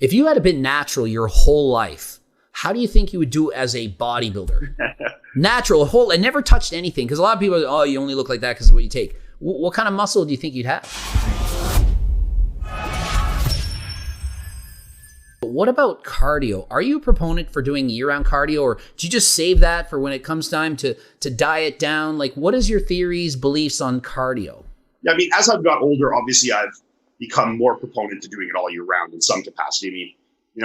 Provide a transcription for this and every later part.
If you had been natural your whole life, how do you think you would do as a bodybuilder? Natural, whole, and never touched anything. Because a lot of people are, oh, you only look like that because of what you take. What kind of muscle do you think you'd have? What about cardio? Are you a proponent for doing year-round cardio, or do you just save that for when it comes time to diet down? Like, what is your theories, beliefs on cardio? Yeah, I mean, as I've got older, obviously I've become more proponent to doing it all year round in some capacity. I mean,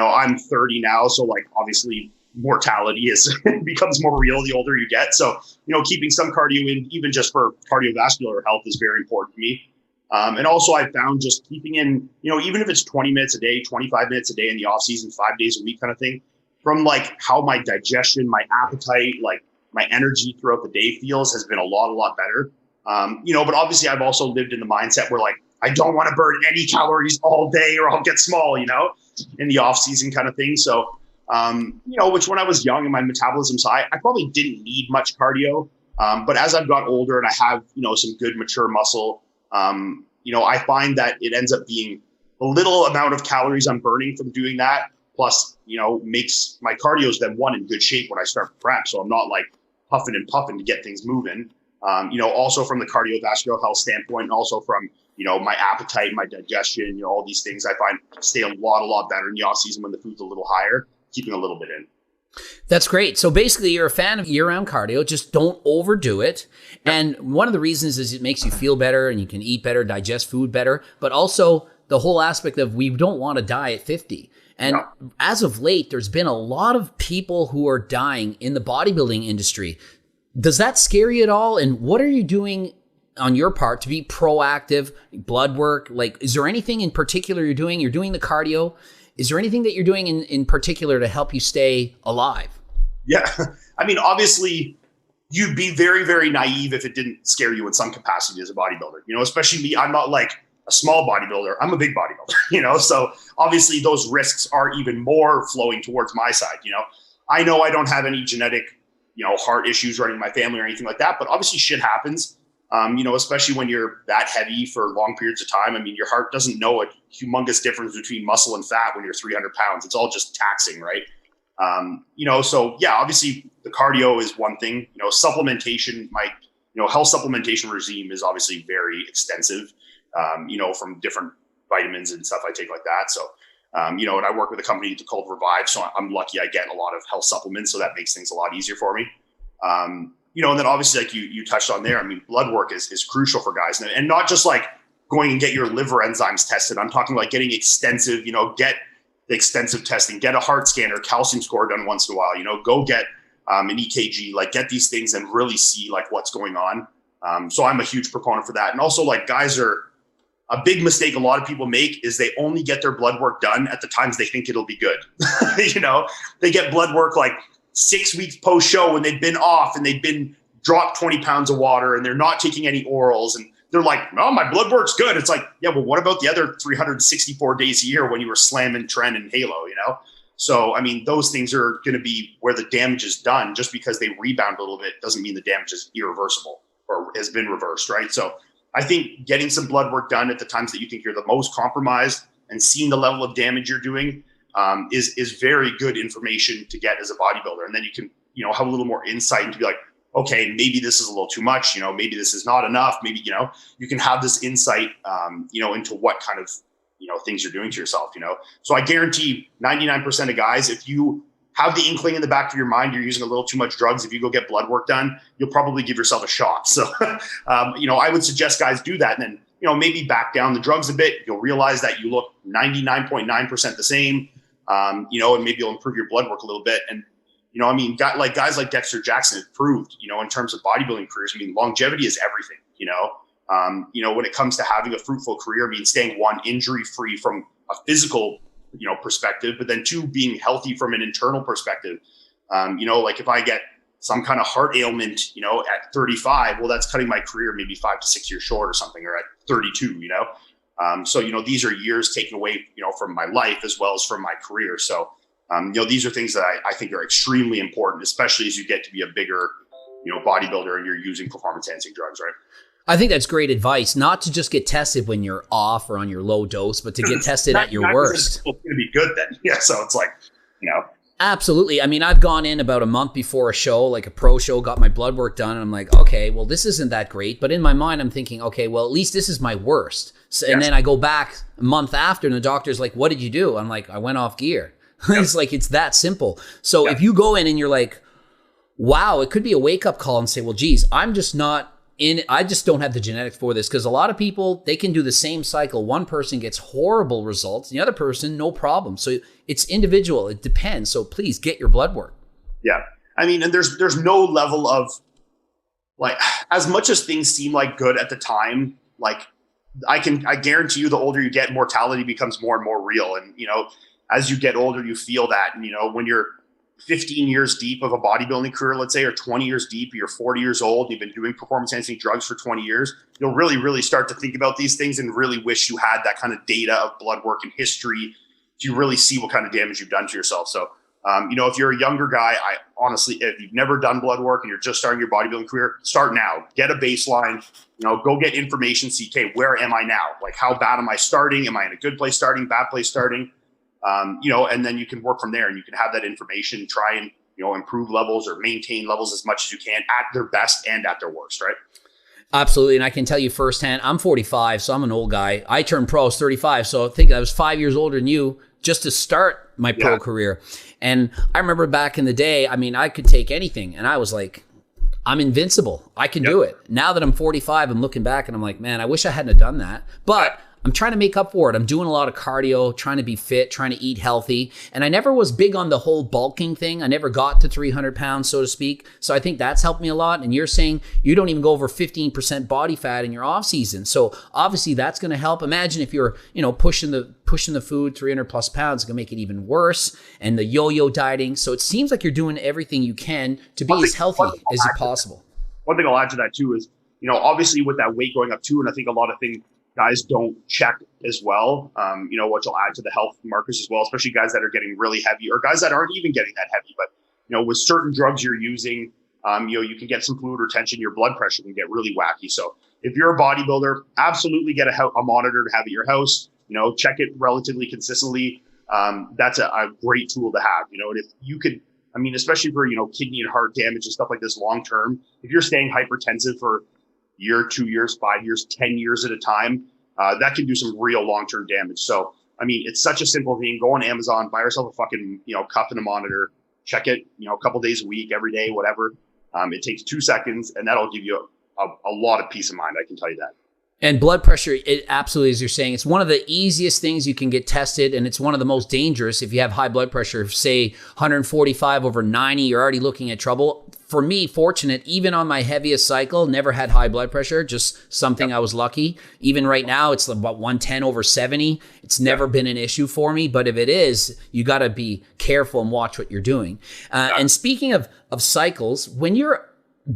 I'm 30 now, so like obviously mortality is becomes more real the older you get. So, keeping some cardio in, even just for cardiovascular health, is very important to me. And also I found just keeping in, even if it's 20 minutes a day, 25 minutes a day in the off season, 5 days a week kind of thing, from like how my digestion, my appetite, like my energy throughout the day feels has been a lot better. But obviously I've also lived in the mindset where like, I don't want to burn any calories all day or I'll get small, in the off season kind of thing. So, which when I was young and my metabolism's high, I probably didn't need much cardio. But as I've got older and I have, some good mature muscle, I find that it ends up being a little amount of calories I'm burning from doing that. Plus, makes my cardios then in good shape when I start prep. So I'm not like puffing and puffing to get things moving. Also from the cardiovascular health standpoint, and also from, my appetite, my digestion, all these things I find stay a lot better in the off season when the food's a little higher, keeping a little bit in. That's great. So basically you're a fan of year-round cardio, just don't overdo it. And one of the reasons is it makes you feel better and you can eat better, digest food better, but also the whole aspect of we don't want to die at 50. And as of late, there's been a lot of people who are dying in the bodybuilding industry. Does that scare you at all? And what are you doing on your part to be proactive, blood work? Like, is there anything in particular you're doing? You're doing the cardio. Is there anything that you're doing in particular to help you stay alive? Yeah. I mean, obviously you'd be very, very naive if it didn't scare you in some capacity as a bodybuilder, especially me. I'm not like a small bodybuilder. I'm a big bodybuilder, so obviously those risks are even more flowing towards my side. I know I don't have any genetic, heart issues running in my family or anything like that, but obviously shit happens. Especially when you're that heavy for long periods of time. I mean, your heart doesn't know a humongous difference between muscle and fat when you're 300 pounds. It's all just taxing, right? So yeah, obviously the cardio is one thing. Supplementation, my, health supplementation regime is obviously very extensive, from different vitamins and stuff I take like that. So, and I work with a company called Revive. So I'm lucky I get a lot of health supplements. So that makes things a lot easier for me. And then obviously like you touched on there, I mean, blood work is crucial for guys, and not just like going and get your liver enzymes tested. I'm talking like getting extensive, get the extensive testing, get a heart scanner, calcium score done once in a while, go get an EKG, like get these things and really see like what's going on. So I'm a huge proponent for that. And also like guys are a big mistake a lot of people make is they only get their blood work done at the times they think it'll be good. They get blood work like 6 weeks post show when they've been off and they've been dropped 20 pounds of water and they're not taking any orals and they're like, oh, my blood work's good. It's like, yeah, well, what about the other 364 days a year when you were slamming Tren and Halo, So, I mean, those things are going to be where the damage is done. Just because they rebound a little bit doesn't mean the damage is irreversible or has been reversed, right? So I think getting some blood work done at the times that you think you're the most compromised and seeing the level of damage you're doing is very good information to get as a bodybuilder. And then you can, have a little more insight and to be like, okay, maybe this is a little too much, maybe this is not enough. Maybe, you can have this insight, into what kind of, things you're doing to yourself, So I guarantee 99% of guys, if you have the inkling in the back of your mind, you're using a little too much drugs, if you go get blood work done, you'll probably give yourself a shot. So, I would suggest guys do that. And then, maybe back down the drugs a bit. You'll realize that you look 99.9% the same. And maybe you'll improve your blood work a little bit. And, guys like Dexter Jackson have proved, in terms of bodybuilding careers, longevity is everything, when it comes to having a fruitful career, staying one, injury free from a physical, perspective, but then two, being healthy from an internal perspective. Like if I get some kind of heart ailment, at 35, well, that's cutting my career maybe 5 to 6 years short or something, or at 32, So, these are years taken away, from my life as well as from my career. So, these are things that I think are extremely important, especially as you get to be a bigger, bodybuilder and you're using performance enhancing drugs, right? I think that's great advice, not to just get tested when you're off or on your low dose, but to get tested at your worst. It's going to be good then. Yeah. So it's like, Absolutely. I mean, I've gone in about a month before a show, like a pro show, got my blood work done, and I'm like, okay, well, this isn't that great. But in my mind, I'm thinking, okay, well, at least this is my worst. So, and then I go back a month after, and the doctor's like, what did you do? I'm like, I went off gear. It's like, it's that simple. So if you go in and you're like, wow, it could be a wake-up call and say, well, geez, I'm just not in, I just don't have the genetics for this, because a lot of people, they can do the same cycle. One person gets horrible results, the other person, no problem. So it's individual. It depends. So please get your blood work. Yeah. I mean, and there's no level of, like, as much as things seem like good at the time, like I guarantee you the older you get, mortality becomes more and more real. And, as you get older, you feel that. And, when you're 15 years deep of a bodybuilding career, let's say, or 20 years deep, you're 40 years old, you've been doing performance enhancing drugs for 20 years, you'll really, really start to think about these things and really wish you had that kind of data of blood work and history to really see what kind of damage you've done to yourself. So, if you're a younger guy, I honestly, if you've never done blood work and you're just starting your bodybuilding career, start now. Get a baseline, go get information, see, okay, where am I now? Like, how bad am I starting? Am I in a good place starting, bad place starting? And then you can work from there, and you can have that information, try and, improve levels or maintain levels as much as you can at their best and at their worst, right? Absolutely. And I can tell you firsthand, I'm 45, so I'm an old guy. I turned pro, I was 35. So I think I was 5 years older than you just to start my pro career. And I remember back in the day, I mean, I could take anything, and I was like, I'm invincible. I can do it. Now that I'm 45, I'm looking back and I'm like, man, I wish I hadn't have done that. But I'm trying to make up for it. I'm doing a lot of cardio, trying to be fit, trying to eat healthy. And I never was big on the whole bulking thing. I never got to 300 pounds, so to speak. So I think that's helped me a lot. And you're saying you don't even go over 15% body fat in your off season. So obviously that's going to help. Imagine if you're, pushing the food 300 plus pounds, it's going to make it even worse. And the yo-yo dieting. So it seems like you're doing everything you can to be as healthy as possible. One thing I'll add to that too is, obviously with that weight going up too, and I think a lot of things guys don't check as well, which will add to the health markers as well, especially guys that are getting really heavy or guys that aren't even getting that heavy. But, with certain drugs you're using, you can get some fluid retention, your blood pressure can get really wacky. So if you're a bodybuilder, absolutely get a monitor to have at your house, check it relatively consistently. That's a great tool to have, and if you could, especially for, kidney and heart damage and stuff like this long term, if you're staying hypertensive for year, 2 years, 5 years, 10 years at a time, that can do some real long-term damage. So, it's such a simple thing. Go on Amazon, buy yourself a fucking, cuff and a monitor, check it, a couple days a week, every day, whatever. It takes 2 seconds, and that'll give you a lot of peace of mind. I can tell you that. And blood pressure, it absolutely, as you're saying, it's one of the easiest things you can get tested, and it's one of the most dangerous. If you have high blood pressure, say 145 over 90, you're already looking at trouble. For me, fortunate, even on my heaviest cycle, never had high blood pressure, just something I was lucky. Even right now, it's about 110 over 70. It's never been an issue for me, but if it is, you got to be careful and watch what you're doing. And speaking of cycles, when you're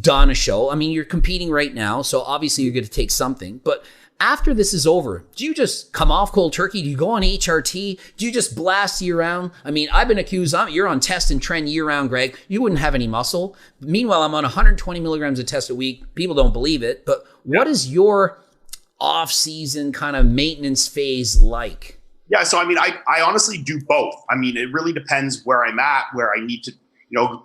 done a show, you're competing right now, so obviously you're going to take something, but after this is over, do you just come off cold turkey? Do you go on HRT? Do you just blast year round? I've been accused, you're on test and trend year round, Greg. You wouldn't have any muscle. Meanwhile, I'm on 120 milligrams of test a week. People don't believe it, but what is your off-season kind of maintenance phase like? Yeah, so I honestly do both. It really depends where I'm at, where I need to,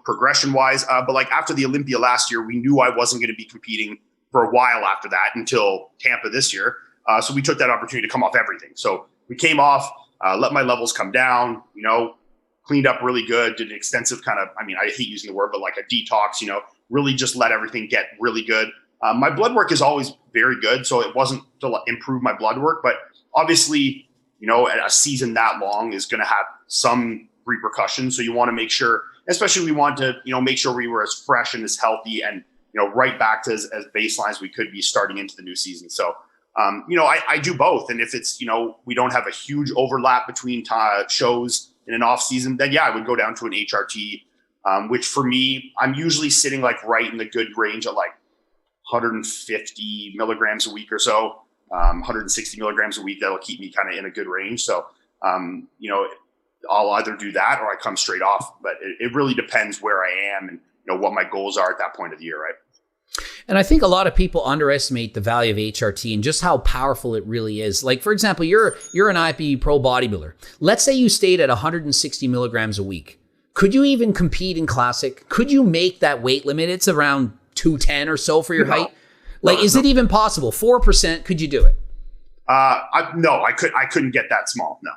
progression wise. But like after the Olympia last year, we knew I wasn't going to be competing for a while after that until Tampa this year. So we took that opportunity to come off everything. So we came off, let my levels come down, cleaned up really good, did an extensive kind of, I hate using the word, but like a detox, really just let everything get really good. My blood work is always very good. So it wasn't to improve my blood work, but obviously, a season that long is going to have some repercussions. So you want to make sure, especially we want to, make sure we were as fresh and as healthy and, right back to as baseline as we could be starting into the new season. So, I do both. And if it's, we don't have a huge overlap between shows in an off season, then I would go down to an HRT, which for me, I'm usually sitting like right in the good range of like 150 milligrams a week or so, 160 milligrams a week. That'll keep me kind of in a good range. So, I'll either do that or I come straight off, but it really depends where I am and what my goals are at that point of the year, right? And I think a lot of people underestimate the value of HRT and just how powerful it really is. Like, for example, you're an IFBB pro bodybuilder. Let's say you stayed at 160 milligrams a week. Could you even compete in classic? Could you make that weight limit? It's around 210 or so for your height. Like, is it even possible? 4%, could you do it? No, I couldn't get that small. No.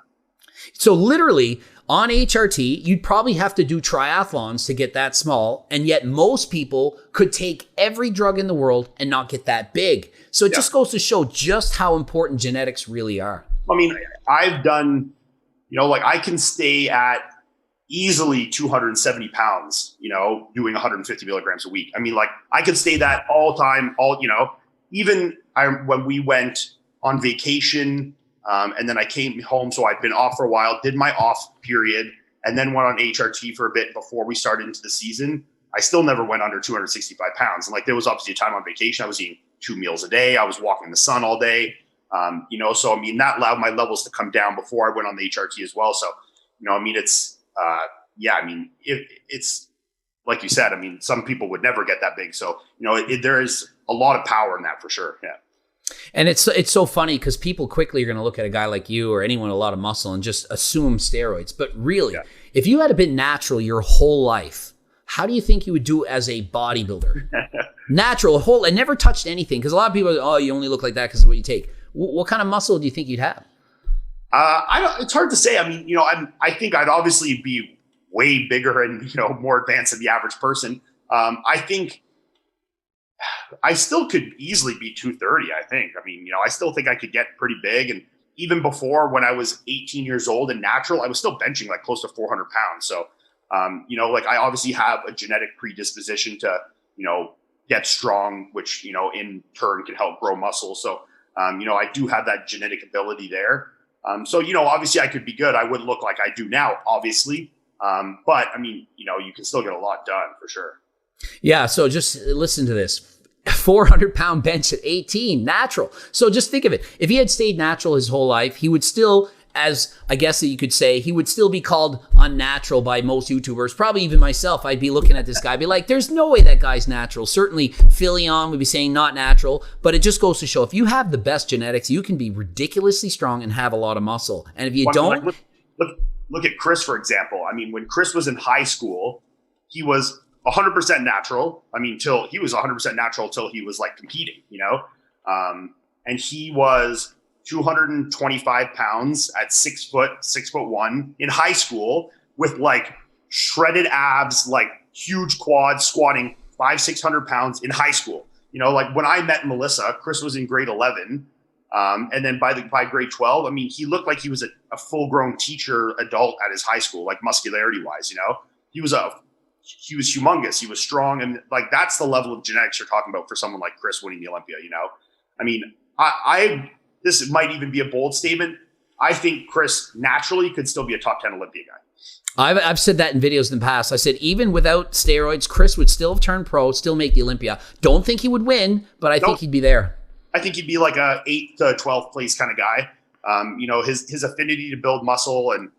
So literally on HRT, you'd probably have to do triathlons to get that small. And yet most people could take every drug in the world and not get that big. So it just goes to show just how important genetics really are. I mean, I've done, like I can stay at easily 270 pounds, doing 150 milligrams a week. I mean, like I could stay that all time, even when we went on vacation, and then I came home. So I'd been off for a while, did my off period, and then went on HRT for a bit before we started into the season. I still never went under 265 pounds. And like, there was obviously a time on vacation, I was eating 2 meals a day. I was walking in the sun all day. So, I mean, that allowed my levels to come down before I went on the HRT as well. So, it's, it's like you said, I mean, some people would never get that big. So, there is a lot of power in that for sure. Yeah. And it's so funny because people quickly are going to look at a guy like you or anyone with a lot of muscle and just assume steroids. But really, if you had been natural your whole life, how do you think you would do as a bodybuilder? Natural, and never touched anything. Because a lot of people are, you only look like that because of what you take. What kind of muscle do you think you'd have? It's hard to say. I mean, I think I'd obviously be way bigger and, more advanced than the average person. I think I still could easily be 230, I think. I mean, I still think I could get pretty big. And even before, when I was 18 years old and natural, I was still benching like close to 400 pounds. So, like I obviously have a genetic predisposition to, get strong, which, in turn can help grow muscle. So, I do have that genetic ability there. So, obviously I could be good. I wouldn't look like I do now, obviously. But I mean, you can still get a lot done for sure. Yeah. So just listen to this. 400-pound bench at 18, natural. So just think of it. If he had stayed natural his whole life, he would still, as I guess that you could say, he would still be called unnatural by most YouTubers. Probably even myself. I'd be looking at this guy, be like, there's no way that guy's natural. Certainly Philion would be saying not natural, but it just goes to show if you have the best genetics, you can be ridiculously strong and have a lot of muscle. And if you don't... Look at Chris, for example. I mean, when Chris was in high school, he was 100% natural. I mean, till he was 100% natural till he was like competing, and he was 225 pounds at 6'1" in high school with like shredded abs, like huge quads, squatting 500-600 pounds in high school. Like when I met Melissa, Chris was in grade 11. And then by grade 12, I mean, he looked like he was a full-grown teacher adult at his high school, like muscularity wise, he was humongous. He was strong. And like, that's the level of genetics you're talking about for someone like Chris winning the Olympia, I mean, this might even be a bold statement. I think Chris naturally could still be a top 10 Olympia guy. I've said that in videos in the past. I said, even without steroids, Chris would still have turned pro, still make the Olympia. Don't think he would win, but I think he'd be there. I think he'd be like a 8th to 12th place kind of guy. His affinity to build muscle and,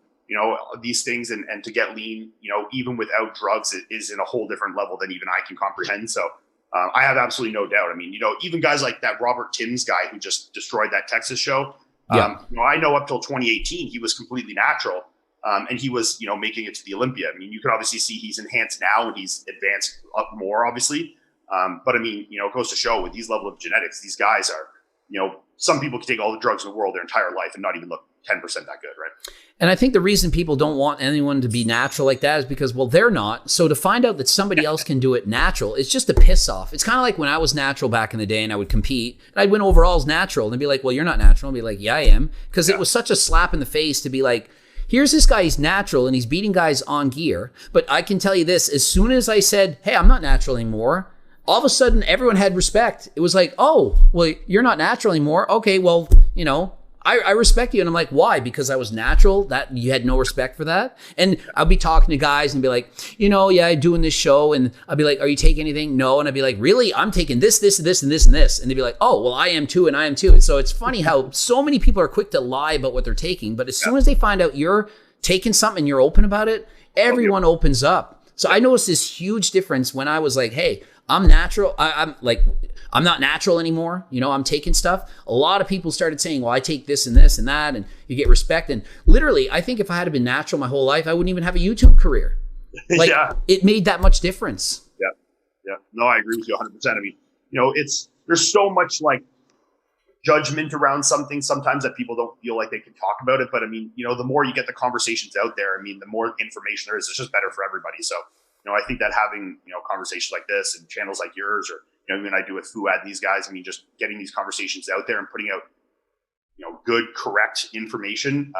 these things and to get lean, even without drugs is in a whole different level than even I can comprehend. So I have absolutely no doubt. I mean, even guys like that Robert Timms guy who just destroyed that Texas show. I know up till 2018, he was completely natural. And he was, making it to the Olympia. I mean, you can obviously see he's enhanced now and he's advanced up more, obviously. But I mean, it goes to show with these level of genetics, these guys are, some people can take all the drugs in the world their entire life and not even look 10% that good, right? And I think the reason people don't want anyone to be natural like that is because, well, they're not. So to find out that somebody else can do it natural, it's just a piss off. It's kind of like when I was natural back in the day and I would compete and I'd win overalls natural and they'd be like, well, you're not natural. I'd be like, yeah, I am. Because it was such a slap in the face to be like, here's this guy, he's natural and he's beating guys on gear. But I can tell you this, as soon as I said, hey, I'm not natural anymore, all of a sudden everyone had respect. It was like, oh, well, you're not natural anymore. Okay, well, I respect you. And I'm like, why? Because I was natural? That you had no respect for that? And I'll be talking to guys and be like, yeah, I'm doing this show. And I'll be like, are you taking anything? No. And I'd be like, really? I'm taking this, this, and this, and this, and this. And they'd be like, oh, well, I am too, and I am too. And so it's funny how so many people are quick to lie about what they're taking. But as soon as they find out you're taking something and you're open about it, everyone opens up. So I noticed this huge difference when I was like, hey, I'm natural. I'm not natural anymore. You know, I'm taking stuff. A lot of people started saying, well, I take this and this and that, and you get respect. And literally, I think if I had been natural my whole life, I wouldn't even have a YouTube career. Like, it made that much difference. Yeah. No, I agree with you 100%. I mean, you know, there's so much like judgment around something sometimes that people don't feel like they can talk about it. But I mean, you know, the more you get the conversations out there, I mean, the more information there is, it's just better for everybody. So, you know, I think that having, you know, conversations like this and channels like yours, or, you know, even I do with Fuad, these guys, I mean, just getting these conversations out there and putting out, you know, good, correct information,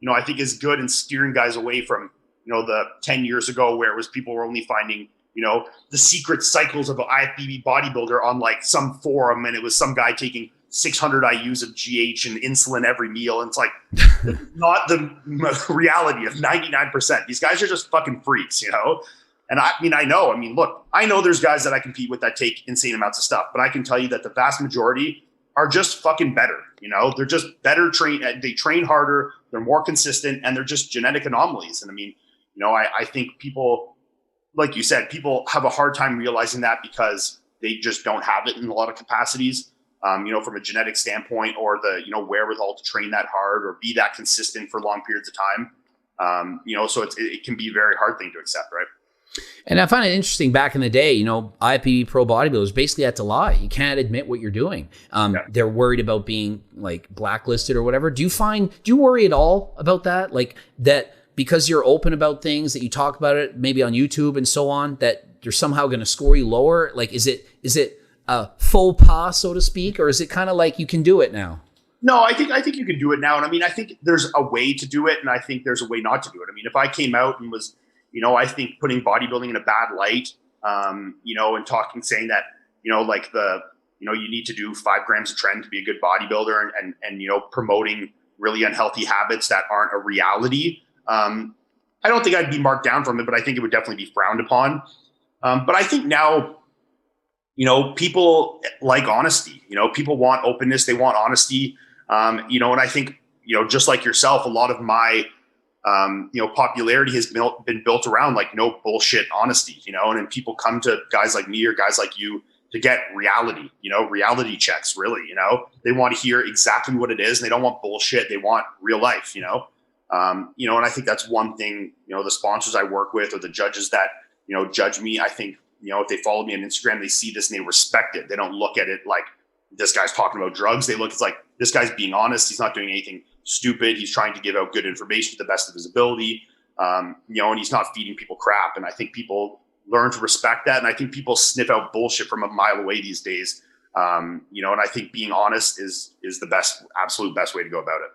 you know, I think is good in steering guys away from, you know, the 10 years ago where it was people were only finding, you know, the secret cycles of an IFBB bodybuilder on like some forum, and it was some guy taking 600 IUs of GH and insulin every meal. And it's like, not the reality of 99%. These guys are just fucking freaks, you know? And I mean, look, I know there's guys that I compete with that take insane amounts of stuff, but I can tell you that the vast majority are just fucking better. You know, they're just better trained. They train harder. They're more consistent, and they're just genetic anomalies. And I mean, you know, I think people, like you said, people have a hard time realizing that because they just don't have it in a lot of capacities. You know, from a genetic standpoint, or the, you know, wherewithal to train that hard or be that consistent for long periods of time. You know, so it can be a very hard thing to accept, right? And I find it interesting, back in the day, you know, IFBB pro bodybuilders basically had to lie. You can't admit what you're doing. They're worried about being like blacklisted or whatever. Do you worry at all about that? Like that because you're open about things, that you talk about it maybe on YouTube and so on, that you're somehow going to score you lower? Like, is it a faux pas, so to speak, or is it kind of like you can do it now? No, I think you can do it now. And I mean, I think there's a way to do it, and I think there's a way not to do it. I mean, if I came out and was, you know, I think putting bodybuilding in a bad light, you know, and saying that, you know, like you know, you need to do 5 grams of tren to be a good bodybuilder, and, you know, promoting really unhealthy habits that aren't a reality. I don't think I'd be marked down from it, but I think it would definitely be frowned upon. But I think now, you know, people like honesty. You know, people want openness. They want honesty. You know, and I think, you know, just like yourself, a lot of my, you know, popularity has been built around like no bullshit honesty, you know, and then people come to guys like me or guys like you to get reality, you know, reality checks, really, you know, they want to hear exactly what it is. And they don't want bullshit. They want real life, you know, and I think that's one thing, you know, the sponsors I work with or the judges that, you know, judge me, I think, you know, if they follow me on Instagram, they see this and they respect it. They don't look at it like this guy's talking about drugs. They look, it's like, this guy's being honest. He's not doing anything stupid. He's trying to give out good information to the best of his ability. You know, and he's not feeding people crap. And I think people learn to respect that. And I think people sniff out bullshit from a mile away these days. You know, and I think being honest is the absolute best way to go about it.